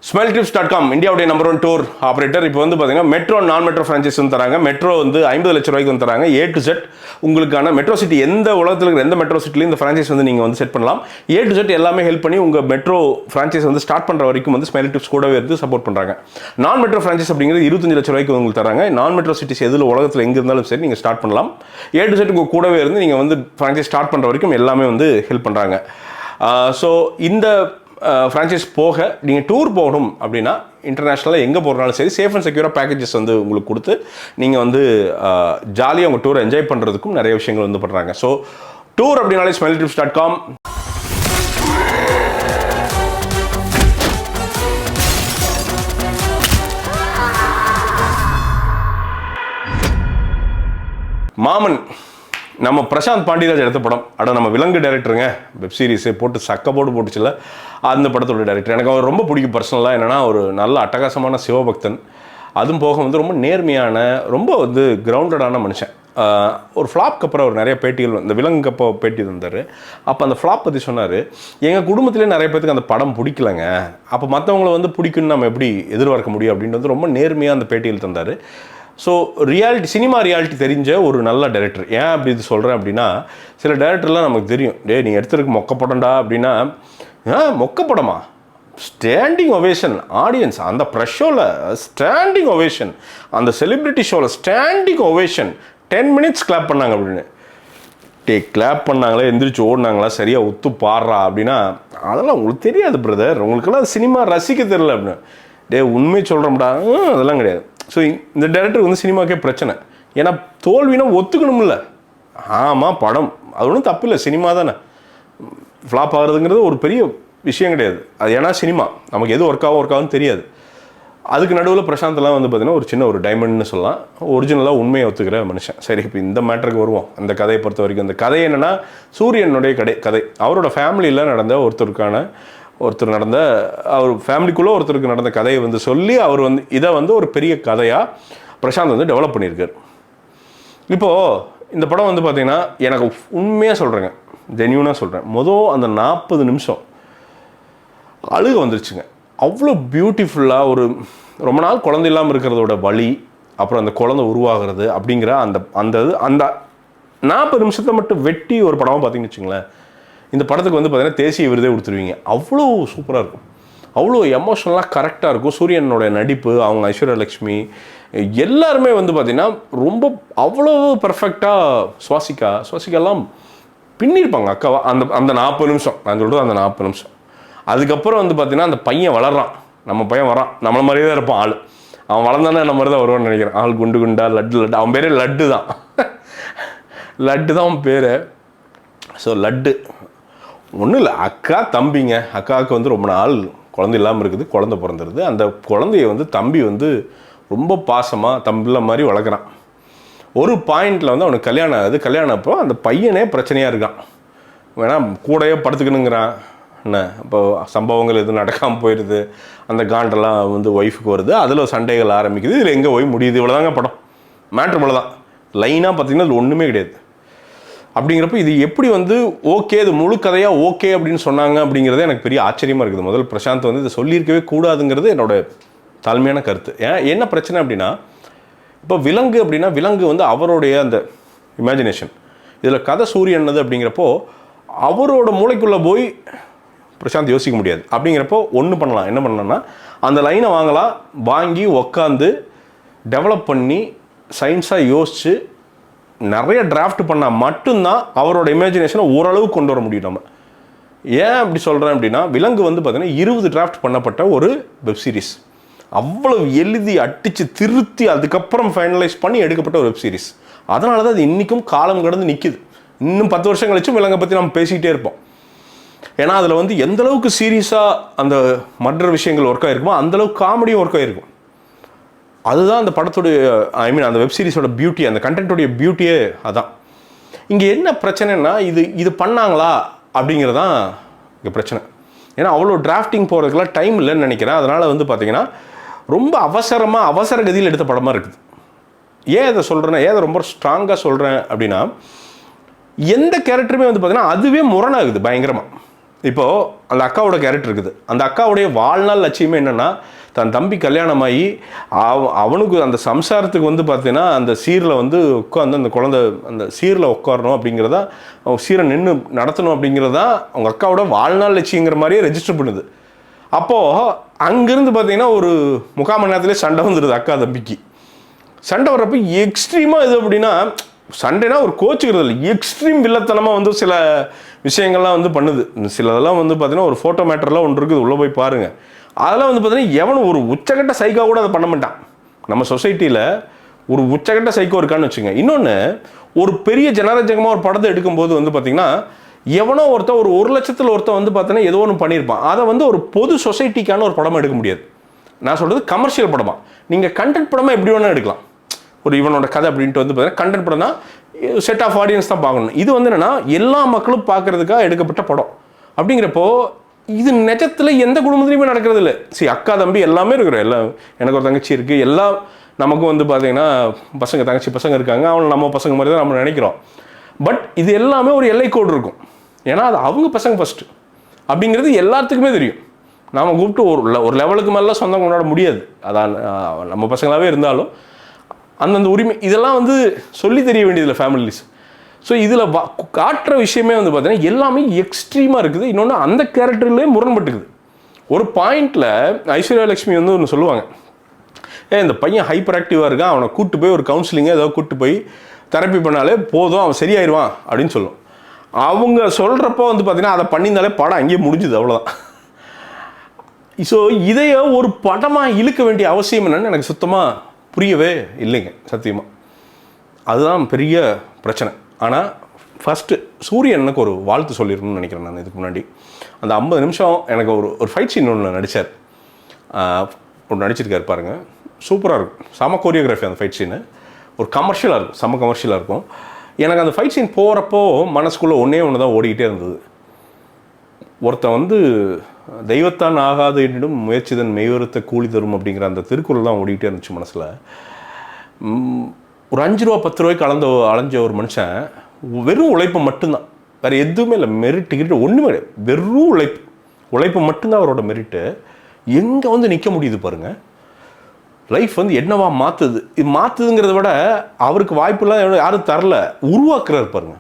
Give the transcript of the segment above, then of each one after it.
Smiletrips.com இந்தியாவுடைய number 1 tour operator. இப்போ வந்து பார்த்தீங்கன்னா மெட்ரோ நான் மெட்ரோ ஃப்ரான்ச்சைஸ் வந்து தராங்க. மெட்ரோ வந்து 50 லட்ச ரூபாய்க்கு வந்து தராங்க. A to Z உங்களுக்கான மெட்ரோ சிட்டி எந்த உலகத்தில் இருக்கிற எந்த மெட்ரோ சிட்டிலையும் இந்த ஃப்ரான்ச்சைஸ் வந்து நீங்கள் வந்து செட் பண்ணலாம். A to Z எல்லாமே ஹெல்ப் பண்ணி உங்கள் மெட்ரோ ஃப்ரான்ச்சைஸ் வந்து ஸ்டார்ட் பண்ணுற வரைக்கும் வந்து Smiletrips கூடவே இருந்து சப்போர்ட் பண்ணுறாங்க. நான் மெட்ரோ ஃப்ரான்ச்சைஸ் அப்படிங்கிறது 25 லட்ச ரூபாய்க்கு உங்களுக்கு தராங்க. நான் மெட்ரோ சிட்டிஸ் எதில் உலகத்தில் எங்கே இருந்தாலும் சரி நீங்கள் ஸ்டார்ட் பண்ணலாம். A to Z உங்கள் கூடவே இருந்து நீங்கள் வந்து ஃப்ரான்ச்சைஸ் ஸ்டார்ட் பண்ணுற வரைக்கும் எல்லாமே வந்து ஹெல்ப் பண்ணுறாங்க. ஸோ இந்த ஃப்ரான்ச்சைஸ் போக நீங்கள் டூர் போகணும் அப்படின்னா இன்டர்நேஷ்னலாக எங்கே போகிறனாலும் சரி சேஃப் அண்ட் செக்யூராக பேக்கேஜஸ் வந்து உங்களுக்கு கொடுத்து நீங்கள் வந்து ஜாலியாக உங்கள் டூரை என்ஜாய் பண்ணுறதுக்கும் நிறைய விஷயங்கள் வந்து பண்ணுறாங்க. ஸோ டூர் அப்படின்னாலே Smiletrips.com. மாமன் நம்ம பிரசாந்த் பாண்டியராஜ் எடுத்த படம். நம்ம விலங்கு டைரக்டருங்க. வெப் சீரிஸு போட்டு சக்க போட்டுச்சுல அந்த படத்தோட டைரக்டர். எனக்கு அவர் ரொம்ப பிடிக்கும் பர்சனலாக. என்னென்னா ஒரு நல்ல அட்டகாசமான சிவபக்தன். அதுவும் போக வந்து ரொம்ப நேர்மையான ரொம்ப வந்து கிரவுண்டடான மனுஷன். ஒரு ஃப்ளாப்க்கு அப்புறம் அவர் நிறைய பேட்டிகள் இந்த விலங்குக்கு அப்போ பேட்டி தந்தார். அப்போ அந்த ஃப்ளாப் பற்றி சொன்னார். எங்கள் குடும்பத்திலே நிறைய பேருக்கு அந்த படம் பிடிக்கலங்க. அப்போ மற்றவங்கள வந்து பிடிக்குன்னு நம்ம எப்படி எதிர்பார்க்க முடியும் அப்படின்றது ரொம்ப நேர்மையாக அந்த பேட்டிகள் தந்தார். ஸோ சினிமா ரியாலிட்டி தெரிஞ்ச ஒரு நல்ல டைரக்டர். ஏன் அப்படி இது சொல்கிறேன் அப்படின்னா சில டைரக்டர்லாம் நமக்கு தெரியும். நீ எடுத்துருக்கு மொக்கப்படம்டா அப்படின்னா மொக்கப்படமா ஸ்டாண்டிங் ஒவேஷன் ஆடியன்ஸ். அந்த ப்ரெஷ் ஷோவில் ஸ்டாண்டிங் ஒவேஷன், அந்த செலிப்ரிட்டி ஷோவில் ஸ்டாண்டிங் ஒவேஷன் 10 மினிட்ஸ் கிளாப் பண்ணாங்க அப்படின்னு. கிளாப் பண்ணாங்களே எந்திரிச்சு ஓடினாங்களா சரியாக ஒத்து பாடுறா அப்படின்னா அதெல்லாம் உங்களுக்கு தெரியாது பிரதர். உங்களுக்கெல்லாம் சினிமா ரசிக்க தெரியல அப்படின்னு. உண்மையை சொல்கிறோம்டா அதெல்லாம் கிடையாது. ஸோ இந்த டைரக்டர் வந்து சினிமாக்கே பிரச்சனை. ஏன்னா தோல்வினா ஒத்துக்கணும்ல. ஆமாம் படம் அது ஒன்றும் தப்பு இல்லை, சினிமா தானே. ஃப்ளாப் ஆகுறதுங்கிறது ஒரு பெரிய விஷயம் கிடையாது. அது ஏன்னா சினிமா நமக்கு எது ஒர்க் ஆகும்னு தெரியாது. அதுக்கு நடுவில் பிரசாந்த்லாம் வந்து பார்த்திங்கன்னா ஒரு சின்ன ஒரு டைமண்ட்னு சொல்லலாம். ஒரிஜினலாக உண்மையை ஒத்துக்கிற மனுஷன். சரி, இப்போ இந்த மேட்டருக்கு வருவோம். அந்த கதையை பொறுத்த வரைக்கும் அந்த கதை என்னென்னா சூரியனுடைய கதை. அவரோட ஃபேமிலியில் நடந்த ஒருத்தர் நடந்த அவர் ஃபேமிலிக்குள்ளே ஒருத்தருக்கு நடந்த கதையை வந்து சொல்லி அவர் வந்து இதை வந்து ஒரு பெரிய கதையாக பிரசாந்த் வந்து டெவலப் பண்ணியிருக்கார். இப்போது இந்த படம் வந்து பார்த்திங்கன்னா எனக்கு உண்மையாக சொல்கிறேங்க, ஜென்யூனாக சொல்கிறேன், அந்த 40 நிமிஷம் அழுக வந்துருச்சுங்க. அவ்வளோ பியூட்டிஃபுல்லாக ஒரு ரொம்ப நாள் குழந்தை இல்லாமல் இருக்கிறதோட வழி, அப்புறம் அந்த குழந்தை உருவாகிறது அப்படிங்கிற அந்த 40 நிமிஷத்தை மட்டும் வெட்டி ஒரு படமாக பார்த்தீங்கன்னு வச்சுங்களேன், இந்த படத்துக்கு வந்து பார்த்தீங்கன்னா தேசிய விருதே கொடுத்துருவீங்க. அவ்வளோ சூப்பராக இருக்கும், அவ்வளோ எமோஷனலாக கரெக்டாக இருக்கும். சூரியனோட நடிப்பு, அவங்க ஐஸ்வர்யா லட்சுமி எல்லாருமே வந்து பார்த்திங்கன்னா ரொம்ப அவ்வளோ பர்ஃபெக்டாக சுவாசிக்காலாம் பின்னிருப்பாங்க அக்காவா. அந்த 40 நிமிஷம் நான் சொல்கிறது அந்த 40 நிமிஷம். அதுக்கப்புறம் வந்து பார்த்திங்கன்னா அந்த பையன் வளர்றான். நம்ம பையன் வரான், நம்மளை மாதிரியே தான் இருப்பான் ஆள். அவன் வளர்ந்தானே நம்ம மாதிரி தான் வருவான்னு நினைக்கிறேன். ஆள் குண்டா லட்டு. அவன் பேரே லட்டு தான். லட்டு தான் அவன் பேர். ஸோ லட்டு ஒன்றும் இல்லை, அக்கா தம்பிங்க. அக்காவுக்கு வந்து ரொம்ப நாள் குழந்தை இல்லாமல் இருக்குது, குழந்தை பிறந்துருது. அந்த குழந்தைய வந்து தம்பி வந்து ரொம்ப பாசமாக தம்பில மாதிரி வளர்க்குறான். ஒரு பாயிண்டில் வந்து அவனுக்கு கல்யாணம் ஆகுது. கல்யாணம் அப்போ அந்த பையனே பிரச்சனையாக இருக்கான். வேணா கூடையே படுத்துக்கணுங்கிறான். என்ன இப்போ சம்பவங்கள் எதுவும் நடக்காமல் போயிடுது. அந்த காண்டெல்லாம் வந்து ஒய்ஃபுக்கு வருது. அதில் சண்டைகள் ஆரம்பிக்குது. இதில் எங்கே போய் முடியுது? இவ்வளோதாங்க படம். மேட்ரு இவ்வளோ தான். லைனாக பார்த்திங்கன்னா அது ஒன்றுமே கிடையாது. அப்படிங்கிறப்ப இது எப்படி வந்து ஓகே, இது முழு கதையாக ஓகே அப்படின்னு சொன்னாங்க அப்படிங்கிறதே எனக்கு பெரிய ஆச்சரியமாக இருக்குது. முதல் பிரசாந்த் வந்து இதை சொல்லியிருக்கவே கூடாதுங்கிறது என்னோட தாழ்மையான கருத்து. என்ன பிரச்சனை அப்படின்னா, இப்போ விலங்கு அப்படின்னா விலங்கு வந்து அவருடைய அந்த இமேஜினேஷன். இதில் கதை சூரியனது அப்படிங்கிறப்போ அவரோட மூளைக்குள்ளே போய் பிரசாந்த் யோசிக்க முடியாது. அப்படிங்கிறப்போ ஒன்று பண்ணலாம். என்ன பண்ணலாம்னா அந்த லைனை வாங்கி உக்காந்து டெவலப் பண்ணி சயின்ஸாக யோசித்து நிறைய டிராஃப்ட் பண்ணால் மட்டும்தான் அவரோட இமேஜினேஷனை ஓரளவு கொண்டு வர முடியும். நம்ம ஏன் அப்படி சொல்கிறேன் அப்படின்னா, விலங்கு வந்து பார்த்திங்கன்னா 20 டிராஃப்ட் பண்ணப்பட்ட ஒரு வெப் சீரிஸ். அவ்வளவு எழுதி அடித்து திருத்தி அதுக்கப்புறம் ஃபைனலைஸ் பண்ணி எடுக்கப்பட்ட ஒரு வெப் சீரிஸ். அதனால தான் அது இன்றைக்கும் காலம் கடந்து நிற்கிது. இன்னும் 10 வருஷம் கழிச்சும் விலங்கை பற்றி நம்ம பேசிக்கிட்டே இருப்போம். ஏன்னா அதில் வந்து எந்தளவுக்கு சீரியஸாக அந்த மற்ற விஷயங்கள் ஒர்க் ஆகிருக்குமோ அந்தளவுக்கு காமெடியும் ஒர்க் ஆகிருக்கும். அதுதான் அந்த படத்துடைய அந்த வெப் சீரிஸோட பியூட்டி, அந்த கண்டென்ட்டோடைய பியூட்டியே அதான். இங்கே என்ன பிரச்சனைனா இது பண்ணாங்களா அப்படிங்கிறதான் இங்கே பிரச்சனை. ஏன்னா அவ்வளோ டிராஃப்டிங் போகிறதுக்கெல்லாம் டைம் இல்லைன்னு நினைக்கிறேன். அதனால் வந்து பார்த்திங்கன்னா ரொம்ப அவசர கதியில் எடுத்த படமாக இருக்குது. ஏன் இதை சொல்கிறேன்னா, ஏன் ரொம்ப ஸ்ட்ராங்காக சொல்கிறேன் அப்படின்னா, எந்த கேரக்டருமே வந்து பார்த்திங்கன்னா அதுவே முரணாகுது பயங்கரமாக. இப்போது அந்த அக்காவோட கேரக்டர் இருக்குது. அந்த அக்காவுடைய வாழ்நாள் லட்சியமே என்னென்னா, தன் தம்பி கல்யாணமாகி அவனுக்கு அந்த சம்சாரத்துக்கு வந்து பார்த்தீங்கன்னா அந்த சீரில் வந்து உட்காந்து அந்த குழந்தை அந்த சீரில் உட்காரணும் அப்படிங்கிறதா, சீரை நின்று நடத்தணும் அப்படிங்கிறதா அவங்க அக்காவோட வாழ்நாள் லட்சியங்கிற மாதிரியே ரெஜிஸ்டர் பண்ணுது. அப்போது அங்கேருந்து பார்த்தீங்கன்னா ஒரு 3/4 மணி நேரத்துலேயே சண்டை வந்துடுது அக்கா தம்பிக்கு. சண்டை வர்றப்போ எக்ஸ்ட்ரீமாக இது அப்படின்னா, சண்டைனா ஒரு கோச்சுக்கிறது இல்லை, எக்ஸ்ட்ரீம் வில்லத்தனமாக வந்து சில விஷயங்கள்லாம் வந்து பண்ணுது. சிலதெல்லாம் வந்து பார்த்தீங்கன்னா ஒரு ஃபோட்டோ மேட்டர்லாம் ஒன்று இருக்குது, உள்ளே போய் பாருங்கள். அதெல்லாம் வந்து பார்த்தீங்கன்னா எவனும் ஒரு உச்சகட்ட சைக்கோ கூட அதை பண்ண மாட்டான். நம்ம சொசைட்டியில் ஒரு உச்சகட்ட சைக்கோ இருக்கான்னு வச்சுங்க. இன்னொன்று, ஒரு பெரிய ஜனரஞ்சகமாக ஒரு படத்தை எடுக்கும்போது வந்து பார்த்தீங்கன்னா எவனோ ஒருத்தன் ஒரு 1 லட்சத்தில் ஒருத்தன் வந்து பார்த்தீங்கன்னா ஏதோ ஒன்று பண்ணியிருப்பான். அதை வந்து ஒரு பொது சொசைட்டிக்கான ஒரு படமாக எடுக்க முடியாது. நான் சொல்கிறது கமர்ஷியல் படமாக. நீங்கள் கண்டென்ட் படமாக எப்படி வேணால் எடுக்கலாம். ஒரு இவனோட கதை அப்படின்ட்டு வந்து பார்த்தீங்கன்னா கண்டென்ட் படம் தான், செட் ஆஃப் ஆடியன்ஸ் தான் பார்க்கணும். இது வந்து என்னென்னா எல்லா மக்களும் பார்க்குறதுக்காக எடுக்கப்பட்ட படம். அப்படிங்கிறப்போ இது நிஜத்தில் எந்த குடும்பத்துலையுமே நடக்கிறது இல்லை. சரி, அக்கா தம்பி எல்லாமே இருக்கிறோம், எல்லாம் எனக்கு ஒரு தங்கச்சி இருக்குது, எல்லாம் நமக்கும் வந்து பார்த்தீங்கன்னா பசங்க தங்கச்சி பசங்க இருக்காங்க, அவனை நம்ம பசங்க மாதிரி தான் நம்ம நினைக்கிறோம். பட் இது எல்லாமே ஒரு எல்லைக்கோடு இருக்கும். ஏன்னா அது அவங்க பசங்க ஃபஸ்ட்டு அப்படிங்கிறது எல்லாத்துக்குமே தெரியும். நாம் கூப்பிட்டு ஒரு லெவலுக்கு மேலே சொந்தம் கொண்டாட முடியாது. அதான் நம்ம பசங்களாகவே இருந்தாலும் அந்தந்த உரிமை இதெல்லாம் வந்து சொல்லி தெரிய வேண்டியதில்லை ஃபேமிலிஸ். ஸோ இதில் காட்டுற விஷயமே வந்து பார்த்தீங்கன்னா எல்லாமே எக்ஸ்ட்ரீமாக இருக்குது. இன்னொன்று, அந்த கேரக்டர்லேயே முரண்பட்டுக்குது. ஒரு பாயிண்டில் ஐஸ்வர்யா லட்சுமி வந்து ஒன்று சொல்லுவாங்க, இந்த பையன் ஹைப்பர் ஆக்டிவாக இருக்கான், அவனை கூப்பிட்டு போய் ஒரு கவுன்சிலிங்காக ஏதோ கூப்பிட்டு போய் தெரப்பி பண்ணாலே போதும், அவன் சரியாயிருவான் அப்படின்னு சொல்லும். அவங்க சொல்கிறப்போ வந்து பார்த்தீங்கன்னா அதை பண்ணியிருந்தாலே படம் அங்கேயே முடிஞ்சுது, அவ்வளோதான். ஸோ இதையோ ஒரு படமாக இழுக்க வேண்டிய அவசியம் என்னன்னு எனக்கு சுத்தமாக புரியவே இல்லைங்க, சத்தியமாக. அதுதான் பெரிய பிரச்சனை. ஆனால் ஃபஸ்ட்டு சூரியனுக்கு ஒரு வாழ்த்து சொல்லிடணும்னு நினைக்கிறேன் நான். இதுக்கு முன்னாடி அந்த 50 நிமிஷம் எனக்கு ஒரு ஃபைட் சீன் ஒன்று நடித்தார், நடிச்சிருக்காரு பாருங்கள், சூப்பராக இருக்கும். செம கோரியோகிராஃபி அந்த ஃபைட் சீனு, ஒரு கமர்ஷியலாக இருக்கும், செம கமர்ஷியலாக இருக்கும். எனக்கு அந்த ஃபைட் சீன் போகிறப்போ மனசுக்குள்ளே ஒன்று தான் ஓடிக்கிட்டே இருந்தது. ஒருத்தன் வந்து தெய்வத்தான் ஆகாது என்னிடம் முயற்சிதன் மெய்வருத்த கூலி தரும் அப்படிங்கிற அந்த திருக்குறள் தான் ஓடிக்கிட்டே இருந்துச்சு மனசில். ஒரு 5 ரூபா 10 ரூபாய்க்கு அலைஞ்ச ஒரு மனுஷன் வெறும் உழைப்பு மட்டும்தான், வேறு எதுவுமே இல்லை, மெரிட்டு ஒன்றுமே இல்லை, வெறும் உழைப்பு மட்டும்தான் அவரோட மெரிட்டு. எங்கே வந்து நிற்க முடியுது பாருங்கள். லைஃப் வந்து என்னவா மாற்றுது, இது மாற்றுதுங்கிறத விட அவருக்கு வாய்ப்புலாம் யாரும் தரல, உருவாக்குறாரு பாருங்க.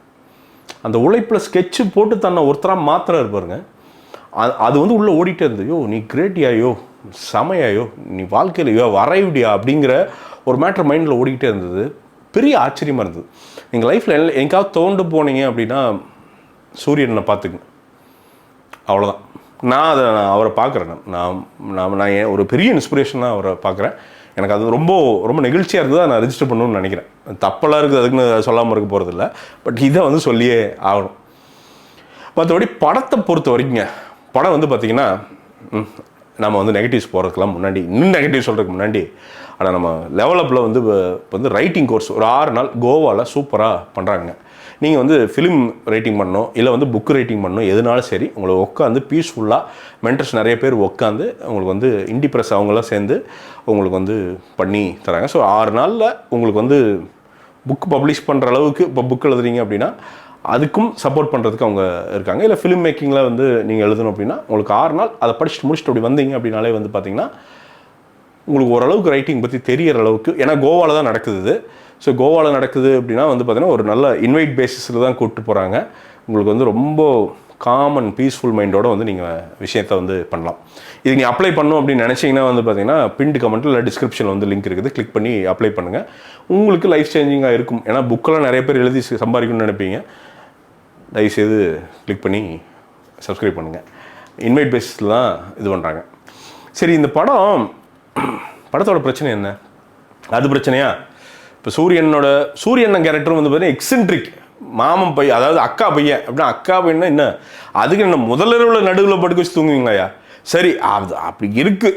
அந்த உழைப்பில் ஸ்கெட்சு போட்டு தன்னை ஒருத்தராக மாற்றுறாரு பாருங்க. அது வந்து உள்ளே ஓடிட்டே இருந்தது. யோ நீ கிரேட்டியாயோ, செமையாயோ, நீ வாழ்க்கையிலையோ வரைவிடியா அப்படிங்கிற ஒரு மேட்ரு மைண்டில் ஓடிக்கிட்டே இருந்தது. பெரிய ஆச்சரியமாக இருந்தது. நீங்கள் லைஃப்பில் எங்கேயாவது தோண்டு போனீங்க அப்படின்னா சூரியனை பார்த்துக்குங்க, அவ்வளோதான். நான் அவரை பார்க்குறேன். நான் ஒரு பெரிய இன்ஸ்பிரேஷனாக அவரை பார்க்குறேன். எனக்கு அது ரொம்ப ரொம்ப நெகிழ்ச்சியாக இருக்குது. நான் ரெஜிஸ்டர் பண்ணணும்னு நினைக்கிறேன். தப்பெல்லாம் இருக்குது, அதுக்குன்னு சொல்லாமல் இருக்க போகிறதில்ல. பட் இதை வந்து சொல்லியே ஆகணும். மற்றபடி படத்தை பொறுத்த வரைக்குங்க, படம் வந்து பார்த்திங்கன்னா நம்ம வந்து நெகட்டிவ்ஸ் போகிறதுக்கெலாம் முன்னாடி, இன்னும் நெகட்டிவ் சொல்கிறதுக்கு முன்னாடி, ஆனால் நம்ம லெவலப்பில் வந்து இப்போ வந்து ரைட்டிங் கோர்ஸ் ஒரு 6 நாள் கோவாவில் சூப்பராக பண்ணுறாங்க. நீங்கள் வந்து ஃபிலிம் ரைட்டிங் பண்ணணும், இல்லை வந்து புக் ரைட்டிங் பண்ணணும், எதுனாலும் சரி உங்களை உட்காந்து பீஸ்ஃபுல்லாக மென்டர்ஸ் நிறைய பேர் உட்காந்து உங்களுக்கு வந்து இண்டி ப்ரெஸ் அவங்களாம் சேர்ந்து உங்களுக்கு வந்து பண்ணி தராங்க. ஸோ 6 நாளில் உங்களுக்கு வந்து புக் பப்ளிஷ் பண்ணுற அளவுக்கு இப்போ புக் எழுதுறீங்க அப்படின்னா அதுக்கும் சப்போர்ட் பண்ணுறதுக்கு அவங்க இருக்காங்க. இல்லை ஃபிலிம் மேக்கிங்கில் வந்து நீங்கள் எழுதணும் அப்படின்னா உங்களுக்கு 6 நாள் அதை படிச்சுட்டு முடிச்சுட்டு அப்படி வந்தீங்க அப்படின்னாலே வந்து பார்த்திங்கன்னா உங்களுக்கு ஓரளவுக்கு ரைட்டிங் பற்றி தெரியற அளவுக்கு, ஏன்னா கோவாவில் தான் நடக்குது இது. ஸோ கோவாவில் நடக்குது அப்படின்னா வந்து பார்த்திங்கன்னா ஒரு நல்ல இன்வைட் பேசிஸில் தான் கூப்பிட்டு போகிறாங்க. உங்களுக்கு வந்து ரொம்ப காமன் பீஸ்ஃபுல் மைண்டோடு வந்து நீங்கள் விஷயத்தை வந்து பண்ணலாம். இது நீங்கள் அப்ளை பண்ணணும் அப்படின்னு நினச்சிங்கன்னா வந்து பார்த்திங்கன்னா பின்டு கமெண்ட்டில் இல்லை டிஸ்கிரிப்ஷனில் வந்து லிங்க் இருக்குது, கிளிக் பண்ணி அப்ளை பண்ணுங்கள். உங்களுக்கு லைஃப் சேஞ்சிங்காக இருக்கும். ஏன்னா புக்கெல்லாம் நிறைய பேர் எழுதி சம்பாதிக்கணும்னு நினைப்பீங்க. தயவுசெய்து கிளிக் பண்ணி சப்ஸ்கிரைப் பண்ணுங்கள். இன்வைட் பேசிஸில் தான் இது பண்ணுறாங்க. சரி, இந்த படத்தோட பிரச்சனை என்ன? அது பிரச்சனையா? இப்போ சூரியன் கேரக்டர் வந்து பார்த்தீங்கன்னா எக்ஸென்ட்ரிக் மாமன் பையன், அதாவது அக்கா பையன் அப்படின்னா அக்கா பையனா என்ன, அதுக்கு என்ன முதலிரவில் நடுவில் படுக்க வச்சு தூங்குவீங்களாயா? சரி, அது அப்படி இருக்கு.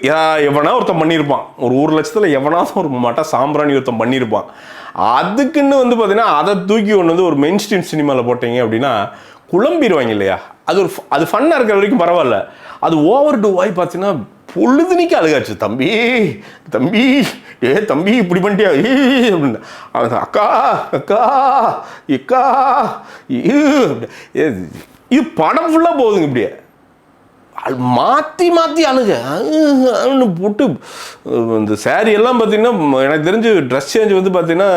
எவனா ஒருத்தன் பண்ணியிருப்பான், ஒரு 1 லட்சத்தில் எவனாவது ஒரு மட்டை சாம்பிராணி ஒருத்தன் பண்ணியிருப்பான். அதுக்குன்னு வந்து பார்த்தீங்கன்னா அதை தூக்கி ஒன்று வந்து ஒரு மெயின் ஸ்ட்ரீம் சினிமாவில் போட்டீங்க அப்படின்னா குழம்பிடுவாங்க இல்லையா? அது ஃபன்னாக இருக்கிற வரைக்கும் பரவாயில்ல. அது ஓவர் டூ ஆகி பார்த்தீங்கன்னா பொழுதுனிக்கு அழுகாச்சு. தம்பி தம்பி இப்படி பண்ணிட்டியா அப்படின்னு அக்கா அக்கா இக்கா இது படம் ஃபுல்லாக போகுதுங்க இப்படியே. மாற்றி அழுக போட்டு இந்த சாரி எல்லாம் பார்த்தீங்கன்னா எனக்கு தெரிஞ்சு ட்ரெஸ் சேஞ்ச் வந்து பார்த்தீங்கன்னா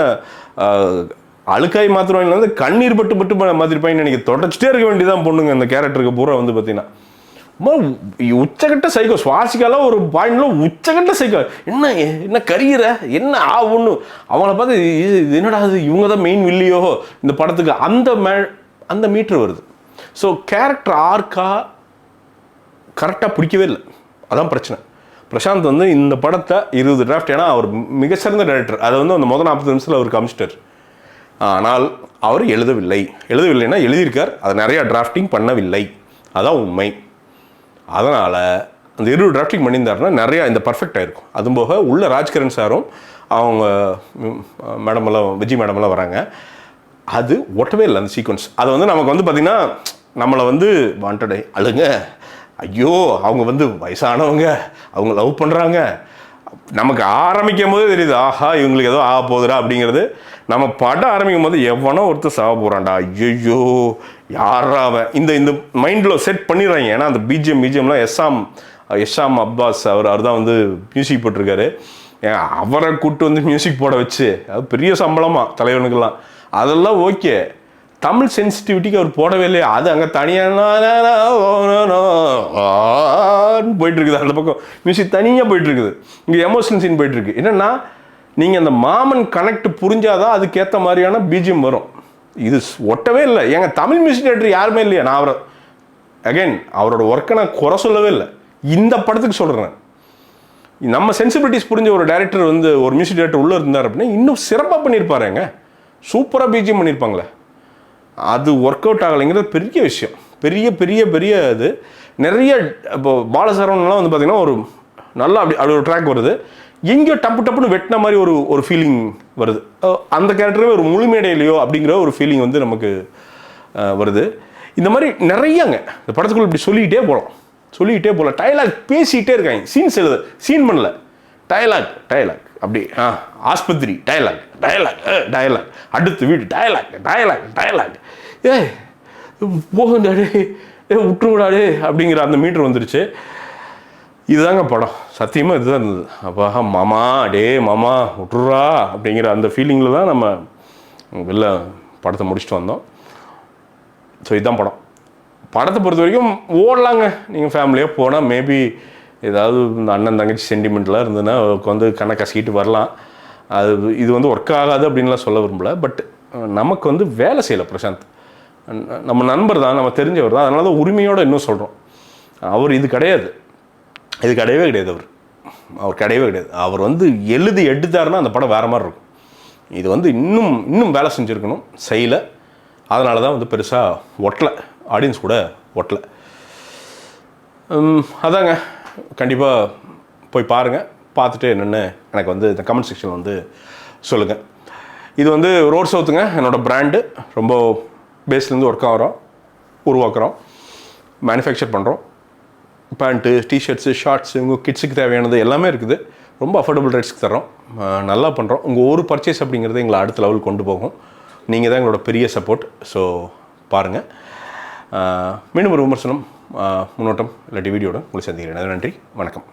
அழுக்காய் மாத்திரம் வந்து கண்ணீர் பட்டு மாற்றிருப்பாங்கன்னு எனக்கு தொடச்சிட்டே இருக்க வேண்டியதான் பொண்ணுங்க அந்த கேரக்டருக்கு பூரா வந்து பார்த்தீங்கன்னா உச்சகட்ட சைக்கோ. சுவாசிக்காலாம் ஒரு பாயிண்ட்ல உச்சகட்ட சைக்கோ. என்ன கரியிற என்ன ஒன்று அவங்கள பார்த்து என்னடா அது இவங்க தான் மெயின் வில்லியோ இந்த படத்துக்கு அந்த மீட்டர் வருது. ஸோ கேரக்டர் ஆர்க்கா கரெக்டாக பிடிக்கவே இல்லை. அதான் பிரச்சனை. பிரசாந்த் வந்து இந்த படத்தை 20 டிராஃப்ட், ஏன்னா அவர் மிகச்சிறந்த டைரக்டர், அதை வந்து அந்த முதல் 40 நிமிஷத்தில் அவர் காமிச்சிட்டார். ஆனால் அவர் எழுதவில்லைன்னா எழுதியிருக்கார், அதை நிறையா டிராஃப்டிங் பண்ணவில்லை, அதான் உண்மை. அதனால் அந்த 20 டிராஃப்டிங் பண்ணியிருந்தாருன்னா நிறையா இந்த பர்ஃபெக்டாக இருக்கும். அதுவும் போக உள்ள ராஜ்கிரண் சாரும் அவங்க மேடமெல்லாம் விஜய் மேடமெல்லாம் வராங்க, அது ஒட்டவே இல்லை அந்த சீக்வன்ஸ். அதை வந்து நமக்கு வந்து பார்த்திங்கன்னா நம்மளை வந்து வாண்டடை அழுங்க, ஐயோ அவங்க வந்து வயசானவங்க, அவங்க லவ் பண்ணுறாங்க, நமக்கு ஆரம்பிக்கும் போதே தெரியுது ஆஹா இவங்களுக்கு ஏதோ ஆக போகுதுடா அப்படிங்கிறது. நம்ம படம் ஆரம்பிக்கும் போது எவனோ ஒருத்தர் சாக போகிறான்டா, ஐயோ யாரா அவன் இந்த மைண்டில் செட் பண்ணிடுறாங்க. ஏன்னா அந்த பிஜிஎம்லாம் எஸ்ஸாம் அப்பாஸ் அவர் தான் வந்து மியூசிக் போட்டிருக்காரு. அவரை கூப்பிட்டு வந்து மியூசிக் போட வச்சு, அது பெரிய சம்பளமா தலைவனுக்கெல்லாம், அதெல்லாம் ஓகே. தமிழ் சென்சிட்டிவிட்டிக்கு அவர் போடவே இல்லையா, அது அங்கே தனியாக போயிட்டு இருக்குது, அந்த பக்கம் மியூசிக் தனியாக போயிட்டு இருக்குது, இங்கே எமோஷனல் சீன் போயிட்டு இருக்கு. என்னன்னா நீங்கள் அந்த மாமன் கனெக்ட் புரிஞ்சாதான் அதுக்கேற்ற மாதிரியான பிஜிஎம் வரும். இது ஒட்டவே இல்லை. எங்கள் தமிழ் மியூசிக் டைரக்டர் யாருமே இல்லையா. நான் அவரை அகைன் அவரோட ஒர்க்கை நான் குறை சொல்லவே இல்லை, இந்த படத்துக்கு சொல்கிறேன். நம்ம சென்சிபிலிட்டிஸ் புரிஞ்ச ஒரு டைரக்டர் வந்து ஒரு மியூசிக் டைரக்டர் உள்ளே இருந்தார் அப்படின்னா இன்னும் சிறப்பாக பண்ணியிருப்பாருங்க, சூப்பராக பிஜிஎம் பண்ணியிருப்பாங்களே. அது ஒர்க் அவுட் ஆகலைங்கிறது பெரிய விஷயம், பெரிய இது. நிறைய இப்போ பாலசரவணன்லாம் வந்து பார்த்திங்கன்னா ஒரு நல்லா அப்படி ஒரு ட்ராக் வருது, எங்கேயோ டப்புன்னு வெட்டின மாதிரி ஒரு ஃபீலிங் வருது. அந்த கேரக்டரே ஒரு முழுமேடையிலையோ அப்படிங்கிற ஒரு ஃபீலிங் வந்து நமக்கு வருது. இந்த மாதிரி நிறையாங்க இந்த படத்துக்குள்ள இப்படி சொல்லிக்கிட்டே போகலாம். டயலாக் பேசிக்கிட்டே இருக்காங்க, சீன் பண்ணல, டயலாக் அப்படி ஆஸ்பத்திரி டயலாக் அடுத்து வீடு டயலாக் போகுண்டாடே விட்டுருடாடே அப்படிங்கிற அந்த மீட்டர் வந்துருச்சு. இதுதாங்க படம், சத்தியமாக இதுதான் இருந்தது. அப்பா மாமா விட்டுறா அப்படிங்கிற அந்த ஃபீலிங்கில் தான் நம்ம வெளில படத்தை முடிச்சுட்டு வந்தோம். ஸோ இதுதான் படத்தை பொறுத்த வரைக்கும் ஓடலாங்க. நீங்கள் ஃபேமிலியாக போனால் மேபி ஏதாவது இந்த அண்ணன் தங்கச்சி சென்டிமெண்ட்லாம் இருந்ததுன்னா வந்து கண்ணை கசிக்கிட்டு வரலாம். இது வந்து ஒர்க் ஆகாது அப்படின்லாம் சொல்ல விரும்பல. பட் நமக்கு வந்து வேலை செய்யலை பிரசாந்த். நம்ம நண்பர் தான், நம்ம தெரிஞ்சவர் தான், அதனால தான் உரிமையோடு இன்னும் சொல்கிறோம். அவர் இது கிடையவே கிடையாது. அவர் கிடையவே கிடையாது. அவர் வந்து எழுதி எடுத்தாருன்னா அந்த படம் வேறு மாதிரி இருக்கும். இது வந்து இன்னும் வேலை செஞ்சுருக்கணும், செய்யலை. அதனால தான் வந்து பெருசாக ஒட்டலை, ஆடியன்ஸ் கூட ஒட்டலை. அதாங்க, கண்டிப்பாக போய் பாருங்கள். பார்த்துட்டு என்னென்னு எனக்கு வந்து இந்த கமெண்ட் செக்ஷனில் வந்து சொல்லுங்கள். இது வந்து ரோட் சவுத்துங்க, என்னோடய பிராண்டு. ரொம்ப பேஸ்லேருந்து உருவாக்குறோம், மேனுஃபேக்சர் பண்ணுறோம். பேண்ட்டு, டிஷர்ட்ஸு, ஷார்ட்ஸு, உங்கள் கிட்ஸுக்கு தேவையானது எல்லாமே இருக்குது. ரொம்ப அஃபோர்டபுள் ரேட்ஸ்க்கு தரோம், நல்லா பண்ணுறோம். உங்கள் ஒரு பர்ச்சேஸ் அப்படிங்கிறது எங்களை அடுத்த லெவல் கொண்டு போகும். நீங்கள் தான் எங்களோட பெரிய சப்போர்ட். ஸோ பாருங்கள். மீண்டும் ஒரு விமர்சனம், முன்னோட்டம் இல்லாட்டி வீடியோட உங்களை சந்திக்கிறேன். நன்றி, வணக்கம்.